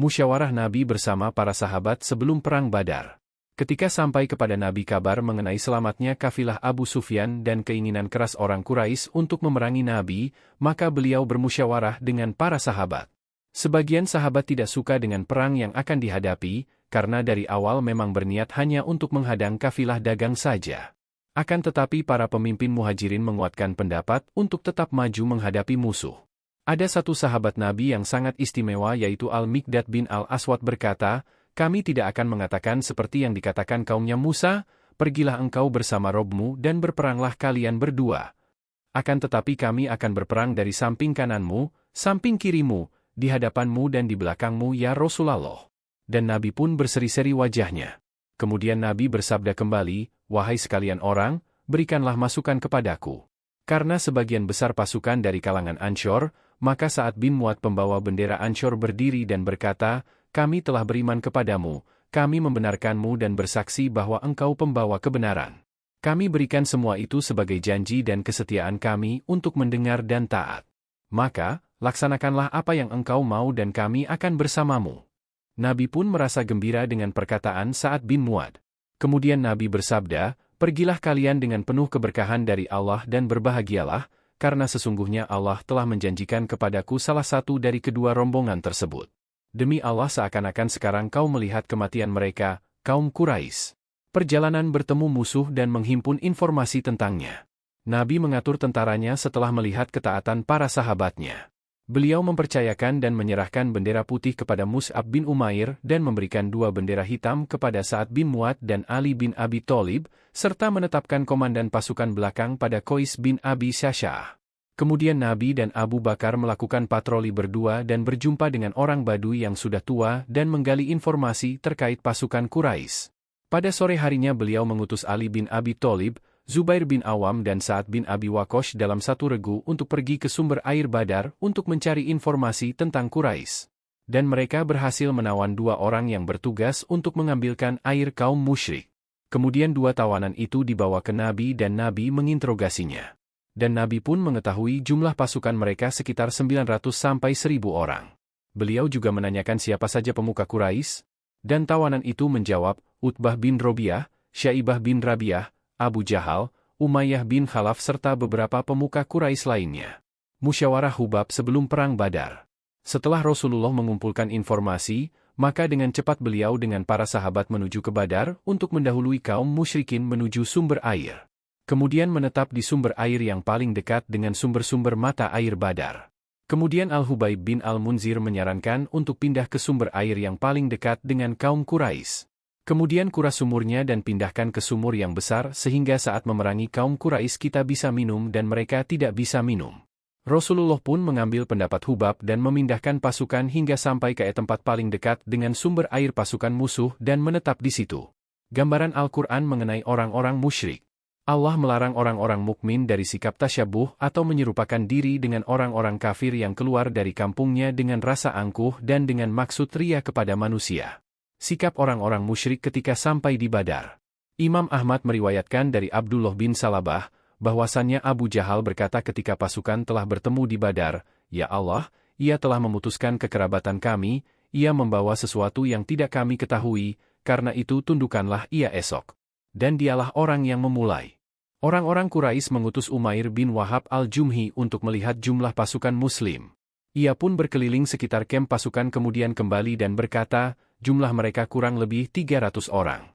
Musyawarah Nabi bersama para sahabat sebelum Perang Badar. Ketika sampai kepada Nabi kabar mengenai selamatnya kafilah Abu Sufyan dan keinginan keras orang Quraisy untuk memerangi Nabi, maka beliau bermusyawarah dengan para sahabat. Sebagian sahabat tidak suka dengan perang yang akan dihadapi, karena dari awal memang berniat hanya untuk menghadang kafilah dagang saja. Akan tetapi para pemimpin muhajirin menguatkan pendapat untuk tetap maju menghadapi musuh. Ada satu sahabat Nabi yang sangat istimewa yaitu Al-Miqdad bin Al-Aswad berkata, "Kami tidak akan mengatakan seperti yang dikatakan kaumnya Musa, pergilah engkau bersama Robmu dan berperanglah kalian berdua. Akan tetapi kami akan berperang dari samping kananmu, samping kirimu, di hadapanmu dan di belakangmu ya Rasulullah." Dan Nabi pun berseri-seri wajahnya. Kemudian Nabi bersabda kembali, "Wahai sekalian orang, berikanlah masukan kepadaku." Karena sebagian besar pasukan dari kalangan Ansyar, maka Sa'ad bin Mu'adz pembawa bendera Ansyar berdiri dan berkata, "Kami telah beriman kepadamu, kami membenarkanmu dan bersaksi bahwa engkau pembawa kebenaran. Kami berikan semua itu sebagai janji dan kesetiaan kami untuk mendengar dan taat. Maka, laksanakanlah apa yang engkau mau dan kami akan bersamamu." Nabi pun merasa gembira dengan perkataan Sa'ad bin Mu'adz. Kemudian Nabi bersabda, "Pergilah kalian dengan penuh keberkahan dari Allah dan berbahagialah, karena sesungguhnya Allah telah menjanjikan kepadaku salah satu dari kedua rombongan tersebut. Demi Allah seakan-akan sekarang kau melihat kematian mereka, kaum Quraisy." Perjalanan bertemu musuh dan menghimpun informasi tentangnya. Nabi mengatur tentaranya setelah melihat ketaatan para sahabatnya. Beliau mempercayakan dan menyerahkan bendera putih kepada Mus'ab bin Umair dan memberikan 2 bendera hitam kepada Sa'ad bin Mu'adz dan Ali bin Abi Thalib, serta menetapkan komandan pasukan belakang pada Qais bin Abi Syasya'ah. Kemudian Nabi dan Abu Bakar melakukan patroli berdua dan berjumpa dengan orang Badui yang sudah tua dan menggali informasi terkait pasukan Quraisy. Pada sore harinya beliau mengutus Ali bin Abi Thalib, Zubair bin Awam dan Sa'ad bin Abi Waqqas dalam satu regu untuk pergi ke sumber air Badar untuk mencari informasi tentang Quraisy. Dan mereka berhasil menawan 2 orang yang bertugas untuk mengambilkan air kaum musyrik. Kemudian 2 tawanan itu dibawa ke Nabi dan Nabi menginterogasinya. Dan Nabi pun mengetahui jumlah pasukan mereka sekitar 900 sampai 1000 orang. Beliau juga menanyakan siapa saja pemuka Quraisy, dan tawanan itu menjawab, Utbah bin Robiah, Syaibah bin Rabiah, Abu Jahal, Umayyah bin Khalaf serta beberapa pemuka Quraisy lainnya. Musyawarah Hubab sebelum Perang Badar. Setelah Rasulullah mengumpulkan informasi, maka dengan cepat beliau dengan para sahabat menuju ke Badar untuk mendahului kaum musyrikin menuju sumber air. Kemudian menetap di sumber air yang paling dekat dengan sumber-sumber mata air Badar. Kemudian Al-Hubaib bin Al-Munzir menyarankan untuk pindah ke sumber air yang paling dekat dengan kaum Quraisy. Kemudian kuras sumurnya dan pindahkan ke sumur yang besar sehingga saat memerangi kaum Quraisy kita bisa minum dan mereka tidak bisa minum. Rasulullah pun mengambil pendapat Hubab dan memindahkan pasukan hingga sampai ke tempat paling dekat dengan sumber air pasukan musuh dan menetap di situ. Gambaran Al-Quran mengenai orang-orang musyrik. Allah melarang orang-orang mukmin dari sikap tasyabuh atau menyerupakan diri dengan orang-orang kafir yang keluar dari kampungnya dengan rasa angkuh dan dengan maksud ria kepada manusia. Sikap orang-orang musyrik ketika sampai di Badar. Imam Ahmad meriwayatkan dari Abdullah bin Salabah, bahwasannya Abu Jahal berkata ketika pasukan telah bertemu di Badar, "Ya Allah, ia telah memutuskan kekerabatan kami, ia membawa sesuatu yang tidak kami ketahui, karena itu tundukkanlah ia esok." Dan dialah orang yang memulai. Orang-orang Quraisy mengutus Umair bin Wahab al-Jumhi untuk melihat jumlah pasukan Muslim. Ia pun berkeliling sekitar kamp pasukan kemudian kembali dan berkata, jumlah mereka kurang lebih 300 orang.